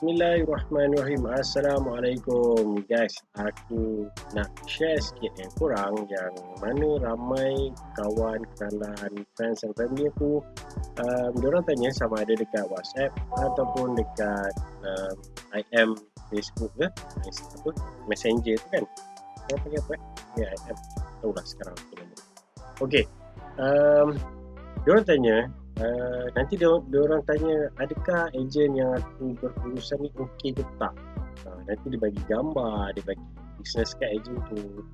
Bismillahirrahmanirrahim. Assalamualaikum guys. Aku nak share sikit dengan korang yang mana ramai kawan, kenalan, friends and family aku diorang tanya sama ada dekat WhatsApp ataupun dekat IM Facebook ke apa, Messenger tu kan. Saya panggil apa? Ya, IM. Tahu lah sekarang apa nama. Okey. Diorang tanya nanti diorang tanya adakah ejen yang aku berurusan ni okey ke tak. Nanti dia bagi gambar, dia bagi business card ejen tu,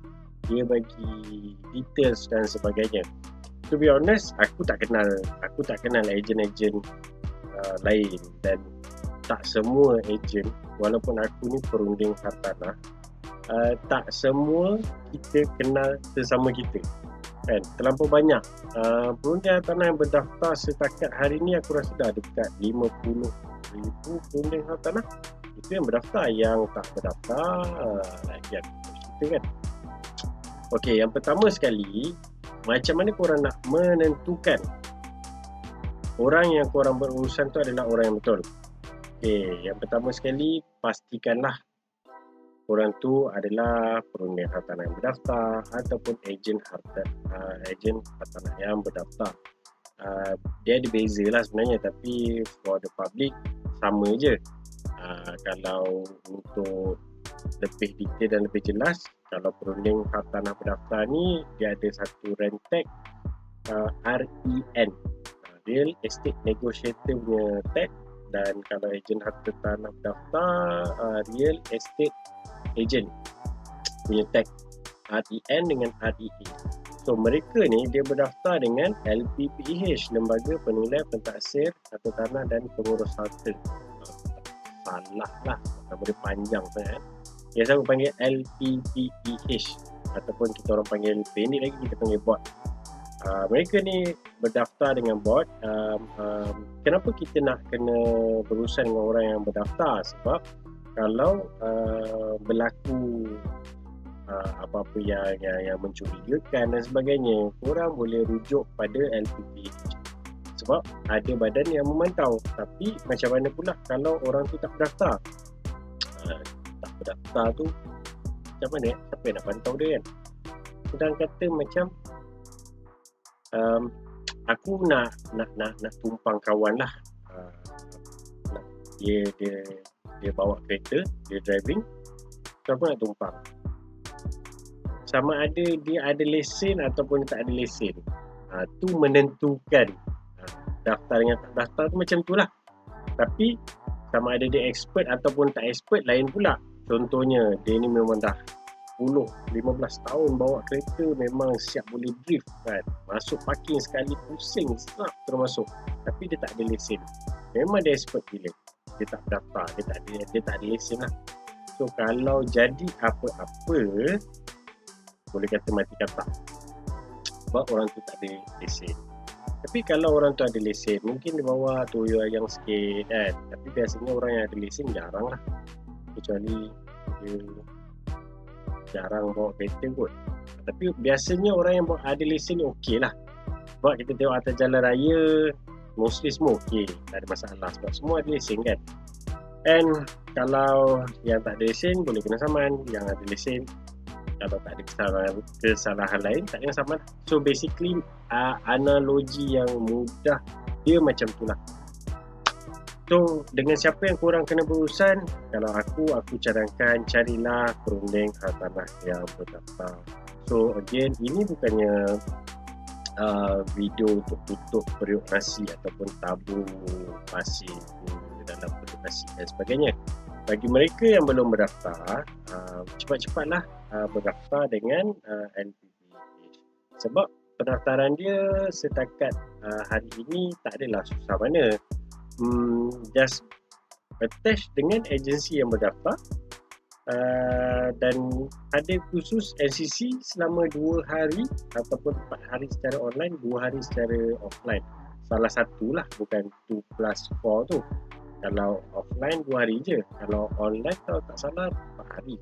dia bagi details dan sebagainya. To be honest, aku tak kenal ejen-ejen lain, dan tak semua ejen, walaupun aku ni perunding hartanah, tak semua kita kenal sesama kita kan. Terlampau banyak perunding hartanah yang berdaftar setakat hari ni. Aku rasa dah dekat 50,000 perunding hartanah itu yang berdaftar. Yang tak berdaftar lagi ada cerita kan. Okey, yang pertama sekali, macam mana korang nak menentukan orang yang korang berurusan tu adalah orang yang betul? Okey, yang pertama sekali, pastikanlah orang tu adalah perunding hartanah yang berdaftar ataupun ejen hartanah yang berdaftar. Dia ada beza lah sebenarnya, tapi for the public sama je. Kalau untuk lebih detail dan lebih jelas, kalau perunding hartanah berdaftar ni, dia ada satu rentek REN, Real Estate Negotiator punya tag, dan kalau ejen hartanah berdaftar, Real Estate Agent punya tag REN dengan REA. So mereka ni dia berdaftar dengan LPPH, Lembaga Penilai Pentaksir Harta Tanah dan Pengurus Harta. Salah lah, nama dia panjang sangat. Biasa aku panggil LPPH ataupun kita orang panggil pendek lagi kita panggil board. Mereka ni berdaftar dengan board. Kenapa kita nak kena berurusan dengan orang yang berdaftar? Sebab kalau berlaku apa-apa yang mencurigakan dan sebagainya, korang boleh rujuk pada LPPH sebab ada badan yang memantau. Tapi macam mana pula kalau orang tu tak berdaftar? Tak berdaftar tu macam mana? Siapa yang nak pantau dia kan? Sedang kata macam aku nak tumpang kawan lah. Dia bawa kereta, dia driving, so aku nak tumpang. Sama ada dia ada lesen ataupun tak ada lesen, tu menentukan. Daftar dengan tak daftar tu macam tu lah. Tapi sama ada dia expert ataupun tak expert lain pula. Contohnya dia ni memang dah 10-15 tahun bawa kereta, memang siap boleh drift kan, masuk parking sekali pusing serap termasuk, tapi dia tak ada lesen. Memang dia expert gila, dia tak berdaftar, dia tak ada lesen lah. So kalau jadi apa-apa, boleh kata mati kata, sebab orang tu tak ada lesen. Tapi kalau orang tu ada lesen, mungkin dia bawa Toyo Ayang sikit kan. Tapi biasanya orang yang ada lesen jarang lah, kecuali dia jarang bawa kereta kot. Tapi biasanya orang yang ada lesen ni okey lah, sebab kita tengok atas jalan raya mostly semua okey, tak ada masalah sebab semua ada lesen kan. And kalau yang tak ada lesen boleh kena saman, yang ada lesen kalau tak ada kesalahan lain tak kena saman. So basically analogi yang mudah dia macam tu lah. So dengan siapa yang korang kena berurusan? Kalau aku cadangkan carilah perunding hartanah yang berdaftar. So again, ini bukannya video untuk tutup periuk nasi ataupun tabung pasir dalam periuk nasi dan sebagainya. Bagi mereka yang belum berdaftar, cepat-cepatlah berdaftar dengan LPPH. Sebab pendaftaran dia setakat hari ini tak adalah susah mana. Just attach dengan agensi yang berdaftar, dan ada khusus NCC selama 2 hari ataupun 4 hari secara online, 2 hari secara offline. Salah satulah, bukan 2+4 tu. Kalau offline 2 hari je, kalau online kalau tak salah 4 hari.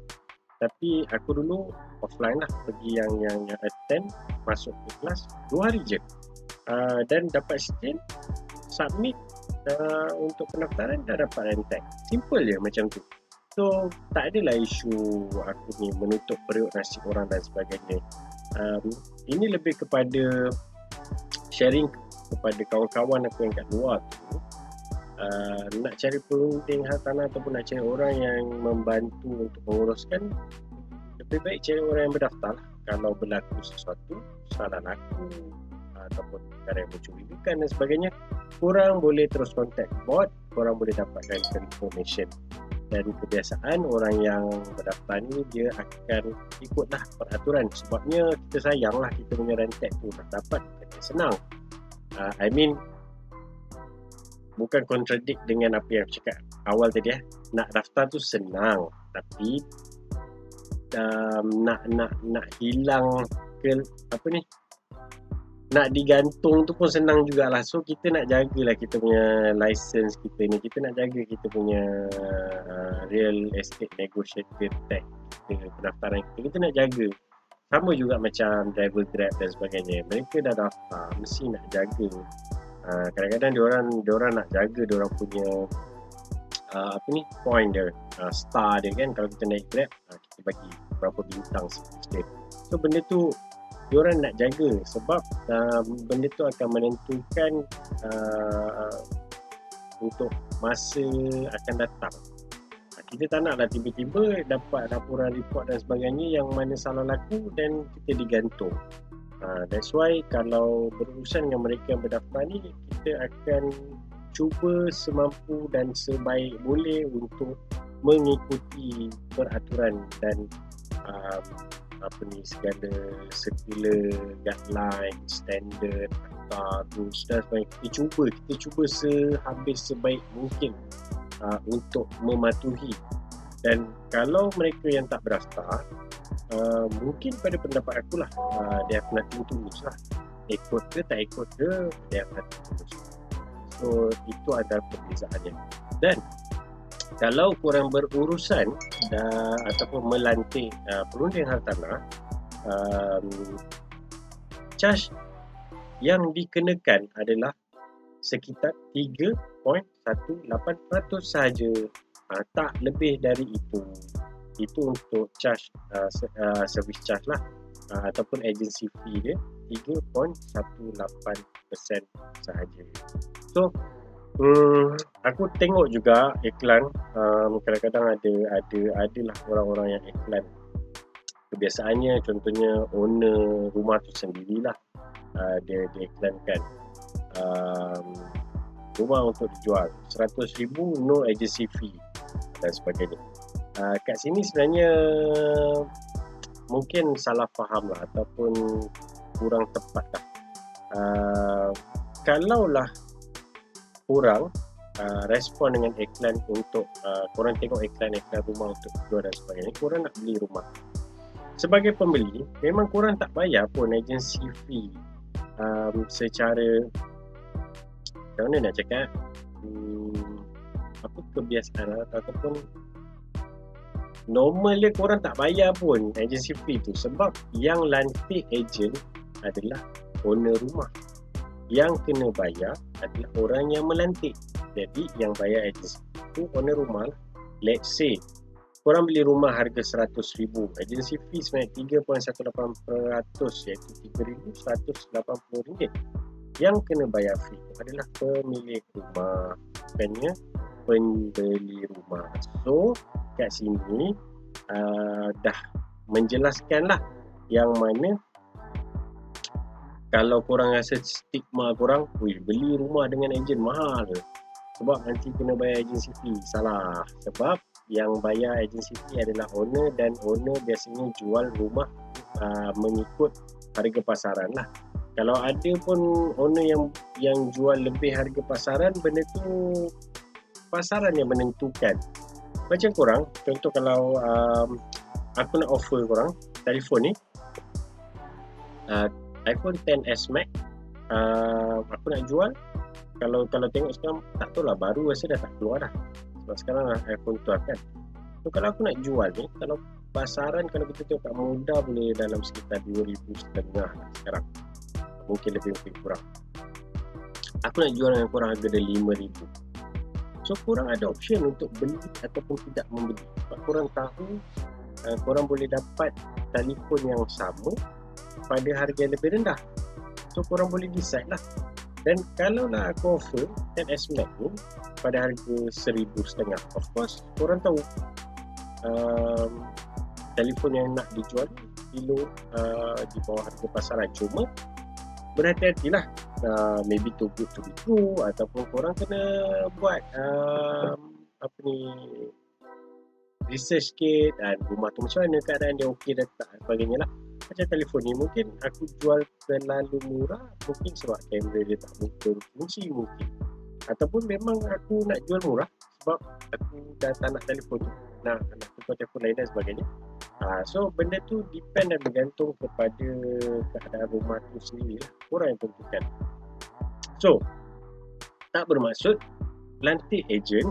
Tapi aku dulu offline lah, pergi yang attend, masuk ke kelas 2 hari je, dan dapat scan, submit untuk pendaftaran dah dapat rentek. Simple je macam tu. So tak adalah isu aku ni menutup periuk nasi orang dan sebagainya. Ini lebih kepada sharing kepada kawan-kawan aku yang kat luar tu, nak cari perunding hartanah ataupun nak cari orang yang membantu untuk menguruskan, lebih baik cari orang yang berdaftar lah. Kalau berlaku sesuatu, salah laku ataupun perkara yang mencurigakan dan sebagainya, korang boleh terus contact bot, korang boleh dapatkan information. Dan kebiasaan orang yang berdaftar ni dia akan ikutlah peraturan, sebabnya kita sayanglah kita punya rentek tu nak dapat senang. I mean bukan contradict dengan apa yang aku cakap awal tadi nak daftar tu senang, tapi nak hilang ke apa ni, nak digantung tu pun senang jugalah. So kita nak jagalah kita punya license kita ni, kita nak jaga kita punya real estate negotiator tag kita, pendaftaran kita nak jaga. Sama juga macam driver Grab dan sebagainya, mereka dah daftar mesti nak jaga. Kadang-kadang diorang nak jaga diorang punya point dia, star dia kan. Kalau kita naik Grab, kita bagi berapa bintang sikit. So benda tu diorang nak jaga, sebab benda tu akan menentukan untuk masa akan datang. Kita tak naklah tiba-tiba dapat laporan report dan sebagainya yang mana salah laku dan kita digantung. That's why kalau berurusan dengan mereka yang berdaftar ni, kita akan cuba semampu dan sebaik boleh untuk mengikuti peraturan dan segala circular, guideline, standard, rules dan sebagainya. Kita cuba sehabis sebaik mungkin untuk mematuhi. Dan kalau mereka yang tak berdaftar, mungkin pada pendapat aku lah, dia akan nanti tulus lah, ikut ke tak ikut ke, dia akan nanti tulus. So itu adalah perbezaannya. Dan kalau korang berurusan ataupun melantik perunding hartanah, charge yang dikenakan adalah sekitar 3.18% sahaja, tak lebih dari itu. Itu untuk charge service charge lah, ataupun agency fee dia 3.18% sahaja. So aku tengok juga iklan, kadang-kadang adalah orang-orang yang iklan. Kebiasaannya contohnya owner rumah tu sendirilah, dia iklankan rumah untuk dijual 100,000, no agency fee dan sebagainya. Kat sini sebenarnya mungkin salah faham lah, ataupun kurang tepat lah. Kalaulah korang respon dengan iklan untuk korang tengok iklan rumah untuk dijual dan sebagainya, korang nak beli rumah, sebagai pembeli memang korang tak bayar pun agency fee secara, macam mana nak cakap, apa kebiasaan ataupun normal dia korang tak bayar pun agency fee tu, sebab yang lantik agent adalah owner rumah. Yang kena bayar adalah orang yang melantik. Jadi yang bayar agency tu owner rumah lah. Let's say korang beli rumah harga 100,000, agency fee sebanyak 3.18%, iaitu RM3,180. Yang kena bayar fee adalah pemilik rumah, bukannya pembeli rumah. So kat sini dah menjelaskan lah yang mana kalau korang rasa stigma korang, beli rumah dengan ejen mahal sebab nanti kena bayar agency fee. Salah, sebab yang bayar agency fee adalah owner, dan owner biasanya jual rumah mengikut harga pasaran lah. Kalau ada pun owner yang jual lebih harga pasaran, benda tu pasaran yang menentukan. Macam korang, contoh kalau aku nak offer korang telefon ni, iPhone XS Max, aku nak jual, kalau tengok sekarang tak tahu lah, baru rasa dah tak keluar dah, sebab sekarang iPhone 12 kan. So kalau aku nak jual ni, kalau pasaran, kalau kita tengok kat muda boleh dalam sekitar 2,500 lah sekarang, mungkin lebih mungkin kurang. aku nak jual dengan korang harga dia 5,000. So korang ada option untuk beli ataupun tidak membeli. Sebab korang tahu korang boleh dapat telefon yang sama pada harga yang lebih rendah. So korang boleh decide lah. Dan kalau nak aku offer 10S Max ni pada harga 1,500, of course korang tahu telefon yang nak dijual kilo di bawah harga pasaran. Cuma berhati-hatilah, maybe too good to be true, ataupun korang kena buat research sikit, dan rumah tu macam mana, keadaan dia okey dan tak sebagainya lah. Macam telefon ni mungkin aku jual terlalu murah, mungkin sebab kamera dia tak berfungsi mungkin, ataupun memang aku nak jual murah sebab aku dah tak nak telefon tu, nak tukar telefon lain dan sebagainya. So benda tu depend dan bergantung kepada keadaan rumah tu sendiri lah. Korang yang tentukan. So tak bermaksud lantik ejen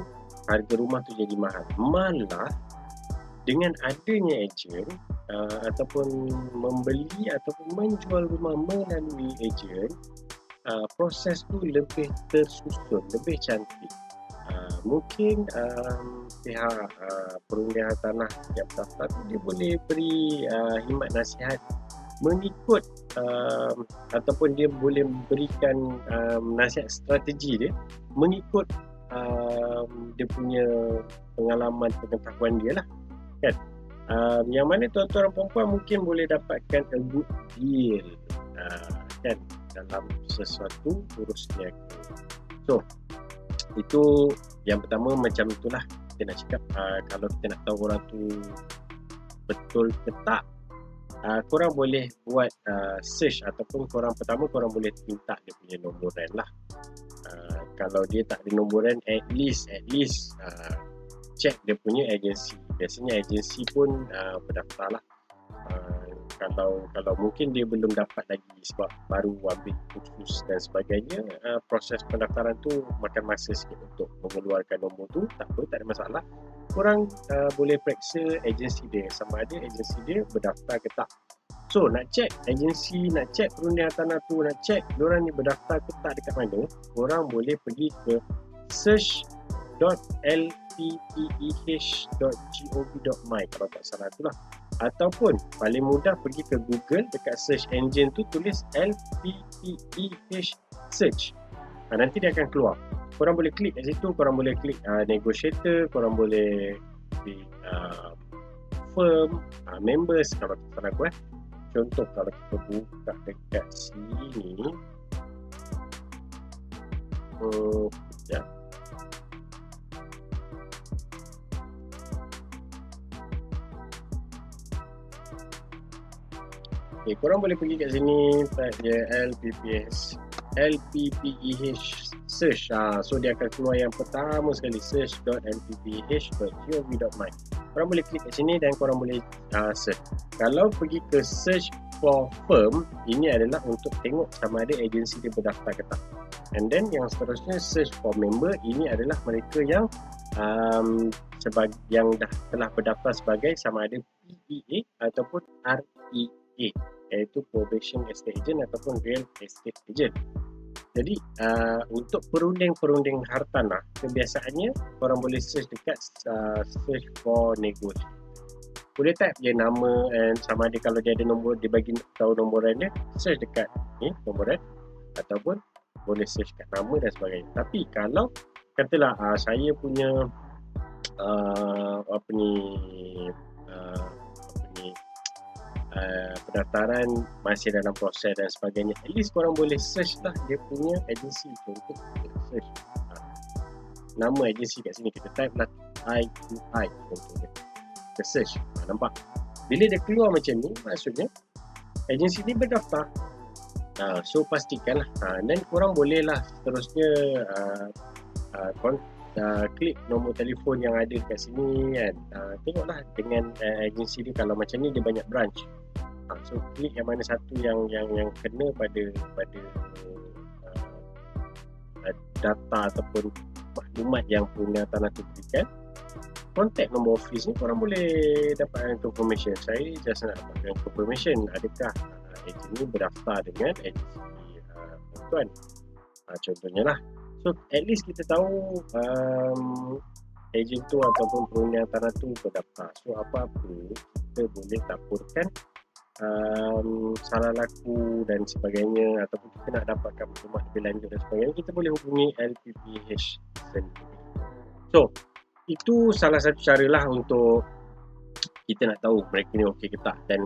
harga rumah tu jadi mahal. Malah dengan adanya ejen ataupun membeli ataupun menjual rumah melalui ejen, proses tu lebih tersusun, lebih cantik. Mungkin pihak perundian tanah yang berdaftar tu dia boleh beri khidmat nasihat mengikut ataupun dia boleh berikan nasihat strategi dia mengikut dia punya pengalaman, pengetahuan dia lah, kan. Yang mana tuan-tuan dan perempuan mungkin boleh dapatkan a good deal, kan, dalam sesuatu urus niaga. So itu yang pertama, macam itulah kita nak cakap. Kalau kita nak tahu orang tu betul ke tak, korang boleh buat search, ataupun korang boleh minta dia punya nombor lah. Kalau dia tak ada nombor, at least check dia punya agensi. Biasanya agensi pun berdaftar lah. Kalau mungkin dia belum dapat lagi sebab baru ambil kursus dan sebagainya, proses pendaftaran tu makan masa sikit untuk mengeluarkan nombor tu. Tak apa, tak ada masalah. Korang boleh periksa agensi dia, sama ada agensi dia berdaftar ke tak. So nak check agensi, nak check perundian tanah tu, nak check diorang ni berdaftar ke tak dekat mana, korang boleh pergi ke search.lppeh.gov.my kalau tak salah tu lah. Ataupun paling mudah pergi ke Google, dekat search engine tu tulis LPPEH search, nanti dia akan keluar. Korang boleh klik kat situ, korang boleh klik negotiator, korang boleh klik firm, members kalau tak salah aku. Contoh kalau kita buka dekat sini, ya. Okay, korang boleh pergi kat sini, type je LPPEH search. So dia akan keluar yang pertama sekali, search.lppeh.gov.my. Korang boleh klik kat sini dan korang boleh search. Kalau pergi ke search for firm, ini adalah untuk tengok sama ada agensi dia berdaftar ke tak. And then yang seterusnya search for member, ini adalah mereka yang yang dah telah berdaftar sebagai sama ada PEA ataupun REA, iaitu Probation Estate Agent ataupun Real Estate Agent. Jadi untuk perunding hartanah, kebiasaannya korang boleh search dekat search for negotiation. Boleh type je nama, and sama ada kalau dia ada nombor, dia bagi tahu nombor dia, search dekat ni nombor, ataupun boleh search kat nama dan sebagainya. Tapi kalau katalah saya punya pendaftaran masih dalam proses dan sebagainya, at least korang boleh search lah dia punya agensi. Contoh kita search nama agensi kat sini, kita type lah I2I contohnya, kita search, nampak bila dia keluar macam ni, maksudnya agensi ni berdaftar. So pastikanlah, dan korang boleh lah seterusnya klik nombor telefon yang ada kat sini, kan. Tengoklah dengan agensi dia, kalau macam ni dia banyak branch, so klik yang mana satu yang kena pada data ataupun maklumat yang punya tanah tu berikan. Contact nombor office ni korang boleh dapatkan confirmation. Saya just nak dapatkan confirmation adakah agensi ni berdaftar dengan agensi tuan. Contohnya lah. So at least kita tahu ejen tu ataupun perundingan tanah tu berdaftar. So apa-apa kita boleh laporkan salah laku dan sebagainya, ataupun kita nak dapatkan maklumat lebih lanjut dan sebagainya, kita boleh hubungi LPPH sendiri. So itu salah satu cara lah untuk kita nak tahu mereka ni okey ke tak. Dan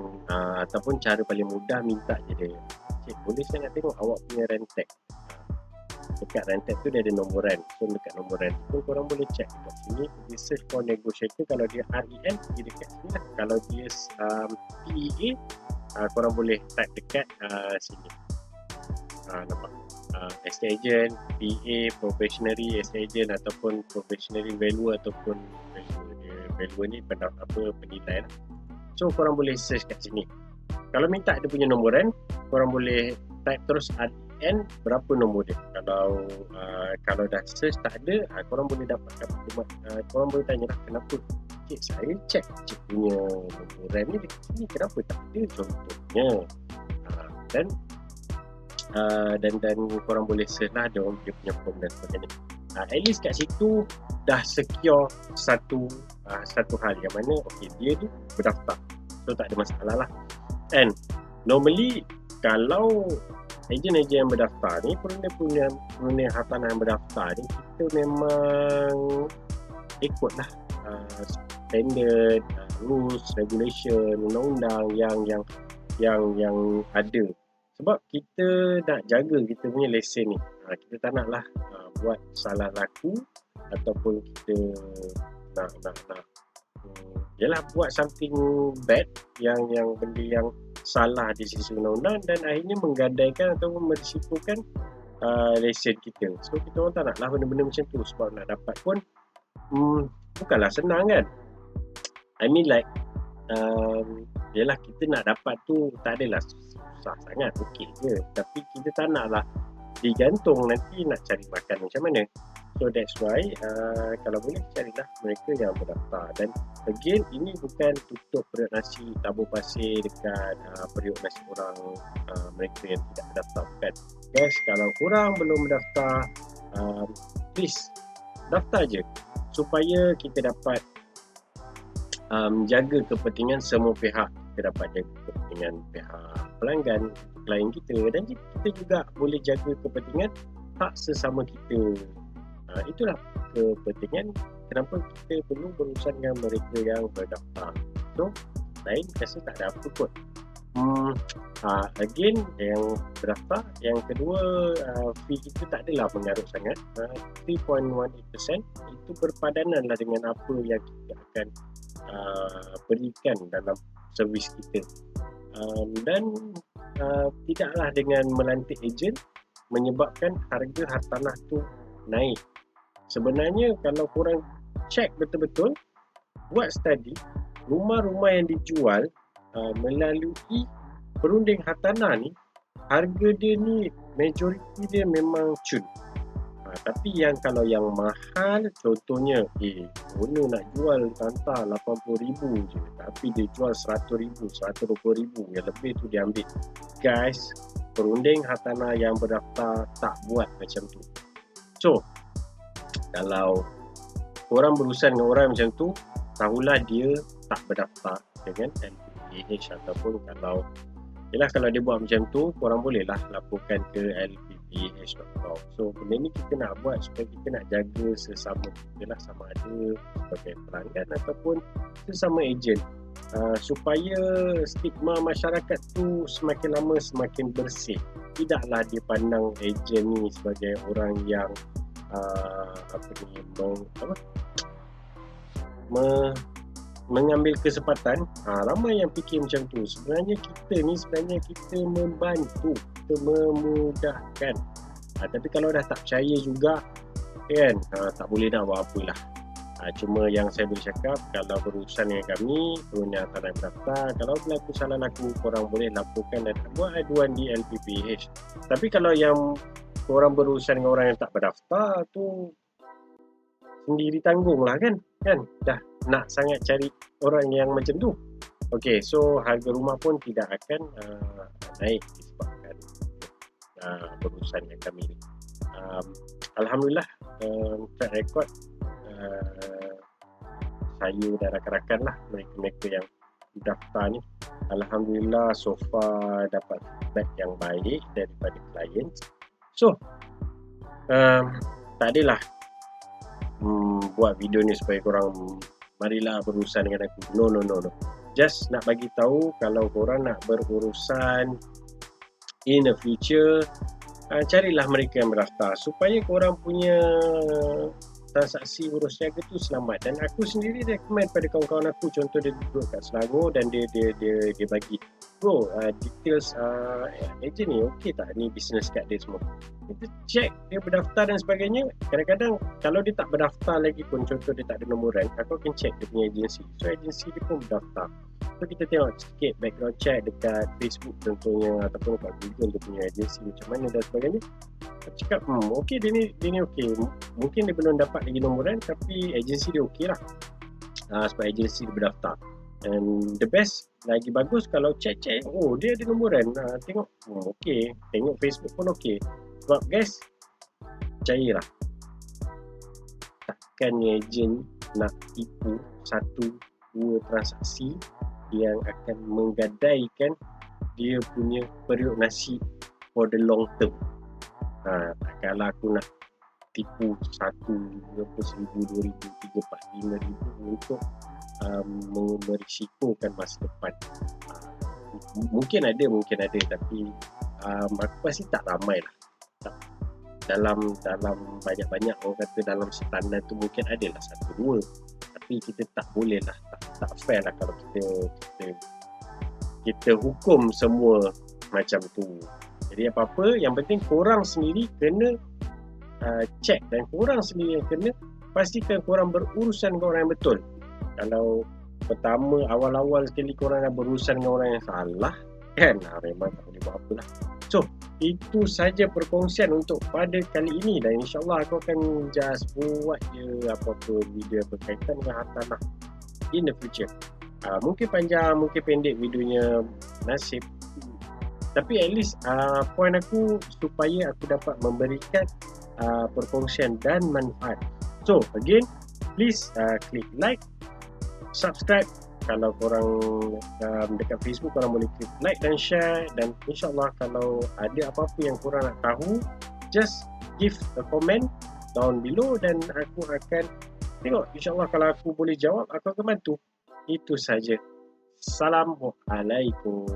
ataupun cara paling mudah, minta je dia, cik boleh saya nak tengok awak punya rentek. Dekat rentek tu dia ada nombor rent. So dekat nombor rent tu korang boleh check dekat sini, pergi search for negotiator. Kalau dia REN, pergi dekat sini lah. Kalau dia PEA, korang boleh type dekat sini. Nampak? Estate agent, PA, probationary estate agent, ataupun probationary value, ataupun value ni penilai lah. So korang boleh search kat sini. Kalau minta dia punya nombor rent, korang boleh type terus REN berapa nombor dia. Kalau dah search tak ada, korang boleh dapatkan maklumat. Korang boleh tanya lah, kenapa cik saya check cik punya nombor rent ni dekat sini, kenapa tak ada contohnya. Dan korang boleh search lah dia punya form dan sebagainya. At least kat situ dah secure satu hal, yang mana okey dia ni berdaftar, so tak ada masalah lah. And normally kalau ejen-ejen yang berdaftar ni, perundingan hartanah yang berdaftar ni, kita memang ikut lah standard, rules, regulation, undang-undang yang ada. Sebab kita nak jaga kita punya lesen ni. Kita tak naklah buat salah laku, ataupun kita nak yalah buat something bad, yang benda yang salah di sisi undang-undang, dan akhirnya menggadaikan ataupun merisikokan lesen kita. So kita orang tak naklah benda-benda macam tu. Sebab nak dapat pun bukanlah senang kan. I mean like yalah kita nak dapat tu tak adalah susah sangat, okey je. Tapi kita tak naklah digantung nanti nak cari makan macam mana. So that's why kalau boleh carilah mereka yang berdaftar. Dan again, ini bukan tutup periuk nasi, tabur pasir dekat periuk nasi orang mereka yang tidak berdaftar, bukan. Guys, kalau korang belum berdaftar, please daftar je, supaya kita dapat jaga kepentingan semua pihak. Kita dapat jaga kepentingan pihak pelanggan, klien kita, dan kita juga boleh jaga kepentingan hak sesama kita. Itulah kepentingan kenapa kita perlu berurusan dengan mereka yang berdaftar. So lain rasa tak ada apa kot. Again, yang berdaftar, yang kedua, fee itu tak adalah mengarut sangat, 3.18%. Itu berpadanan lah dengan apa yang kita akan berikan dalam servis kita. Dan tidaklah dengan melantik ejen menyebabkan harga hartanah tu naik. Sebenarnya kalau korang check betul-betul, buat study, rumah-rumah yang dijual melalui perunding hartanah ni, harga dia ni majoriti dia memang cun. Tapi kalau yang mahal, contohnya owner nak jual tanah 80,000 je, tapi dia jual 100,000, 120,000, yang lebih tu dia ambil. Guys, perunding hartanah yang berdaftar tak buat macam tu. So kalau korang berurusan dengan orang macam tu, tahulah dia tak berdaftar dengan LPPH. Ataupun kalau dia buat macam tu, korang bolehlah laporkan ke lpph.com. So benda ni kita nak buat supaya kita nak jaga sesama kita lah, sama ada sebagai pelanggan ataupun sesama ejen, supaya stigma masyarakat tu semakin lama semakin bersih. Tidaklah dia pandang ejen ni sebagai orang yang mengambil kesempatan. Ramai yang fikir macam tu. Sebenarnya kita membantu, kita memudahkan. Tapi kalau dah tak percaya juga kan, tak boleh nak buat apalah. Cuma yang saya boleh cakap, kalau berurusan dengan kami, perundingan tanah berdaftar, kalau berlaku salah laku, korang boleh laporkan dan buat aduan di LPPH. Tapi kalau yang korang berurusan dengan orang yang tak berdaftar tu, sendiri tanggung lah kan, dah nak sangat cari orang yang macam tu. Okay, so harga rumah pun tidak akan naik disebabkan berurusan dengan kami ni. Alhamdulillah, track record uh, saya dan rakan-rakan lah, mereka-mereka yang daftar ni, Alhamdulillah so far dapat feedback yang baik daripada klien. So tak adalah buat video ni supaya korang marilah berurusan dengan aku. No. Just nak bagi tahu kalau korang nak berurusan in the future, carilah mereka yang berdaftar supaya korang punya transaksi urus niaga tu selamat. Dan aku sendiri recommend pada kawan-kawan aku, contoh dia duduk kat Selangor dan dia bagi, bro, details agent ni okey tak, ni business card dia semua, kita check dia berdaftar dan sebagainya. Kadang-kadang kalau dia tak berdaftar lagi pun, contoh dia tak ada nombor rank, aku akan check dia punya agensi, so agensi dia pun berdaftar. So kita tengok sikit background check dekat Facebook contohnya, ataupun dekat Google dia punya agensi macam mana dan sebagainya. Aku cakap okey, dia ni okey, mungkin dia belum dapat lagi nombor rank tapi agensi dia okey lah, sebab agensi dia berdaftar. And the best, lagi bagus kalau check dia ada nombor rank, tengok okey, tengok Facebook pun okey. Sebab guys, percayalah, takkan ni agent nak tipu 1-2 transaksi yang akan menggadaikan dia punya periuk nasi for the long term. Takkanlah aku nak tipu 1,000, 1,000, 2,000, 3,000, 4,000, 5,000 untuk merisikokan masa depan. Mungkin ada tapi aku pasti tak ramai lah. Dalam banyak-banyak orang kata dalam standard tu mungkin ada lah 1-2, tapi kita tak boleh lah, tak fair lah kalau kita hukum semua macam tu. Jadi apa-apa, yang penting korang sendiri kena check, dan korang sendiri yang kena pastikan korang berurusan dengan orang yang betul. Kalau pertama awal-awal sekali korang dah berurusan dengan orang yang salah kan, memang tak boleh buat apa lah. So itu saja perkongsian untuk pada kali ini, dan insyaAllah aku akan just buat je apa-apa video berkaitan dengan hartanah in the future. Mungkin panjang, mungkin pendek videonya, nasib, tapi at least point aku supaya aku dapat memberikan perkongsian dan manfaat. So again, please click like, subscribe. Kalau korang dekat Facebook, korang boleh klik like dan share. Dan insyaAllah kalau ada apa-apa yang korang nak tahu, just give a comment down below dan aku akan tengok. InsyaAllah kalau aku boleh jawab, aku akan bantu. Itu saja. Assalamualaikum.